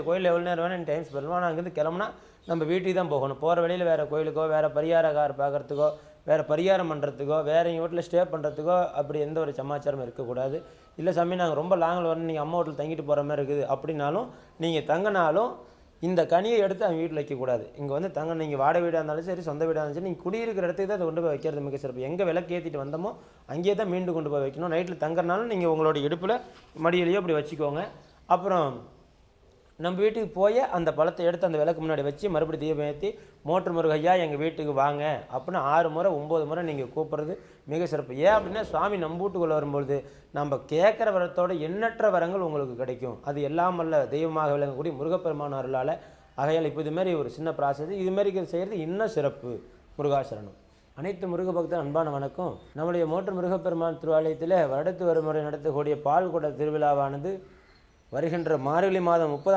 கோயிலில் எவ்வளோ நேரம் வேணால் டைம் ஸ்பெண்ட் பண்ணலாம். ஆனால் அங்கேருந்து கிளம்புனா நம்ம வீட்டுக்கு தான் போகணும். போகிற வழியில் வேறு கோயிலுக்கோ வேறு பரிகாரக்கார் பார்க்குறதுக்கோ வேறு பரிகாரம் பண்ணுறதுக்கோ வேறு எங்கள் வீட்டில் ஸ்டே பண்ணுறதுக்கோ அப்படி எந்த ஒரு சமாச்சாரமும் இருக்கக்கூடாது. இல்லை சாமி நாங்கள் ரொம்ப லாங்கில் வரணும், நீங்கள் அம்மா வீட்டில் தங்கிட்டு போகிற மாதிரி இருக்குது அப்படின்னாலும் நீங்கள் தங்கினாலும் இந்த கனியை எடுத்து அவங்க வீட்டில் வைக்கக்கூடாது. இங்கே வந்து நீங்கள் வாடகை வீடாக இருந்தாலும் சரி சொந்த வீடாக இருந்தாலும் சரி நீங்கள் குடியிருக்கிற இடத்துக்கு தான் அதை கொண்டு போய் வைக்கிறது மிக சிறப்பு. எங்கே விளக்கு ஏற்றிட்டு வந்தோமோ அங்கேயே தான் மீண்டும் கொண்டு போய் வைக்கணும். நைட்டில் தங்குறனாலும் நீங்கள் உங்களோட இடுப்பில் மடியிலையோ அப்படி வச்சுக்கோங்க. அப்புறம் நம்ம வீட்டுக்கு போய் அந்த பழத்தை எடுத்து அந்த விளக்கு முன்னாடி வச்சு மறுபடியும் தீபம் ஏற்றி மோட்டர் முருகையா எங்கள் வீட்டுக்கு வாங்க அப்படின்னு 6 முறை 9 முறை நீங்கள் கூப்பிட்றது மிக சிறப்பு. ஏன் அப்படின்னா சுவாமி நம்ம வீட்டுக்குள்ளே வரும்பொழுது நம்ம கேட்குற வரத்தோட எண்ணற்ற வரங்கள் உங்களுக்கு கிடைக்கும். அது எல்லாம் அல்ல தெய்வமாக விளங்கக்கூடிய முருகப்பெருமான அருளால். ஆகையால் இப்போ இதுமாரி ஒரு சின்ன ப்ராசஸ் இதுமாரி செய்கிறது இன்னும் சிறப்பு. முருகாசரணம். அனைத்து முருக பக்தர் அன்பான வணக்கம். நம்முடைய மோட்டர் முருகப்பெருமான் திருவாலயத்தில் வருடத்து ஒரு முறை நடத்தக்கூடிய பால் குட திருவிழாவானது வருகின்ற மார்கழி மாதம் 30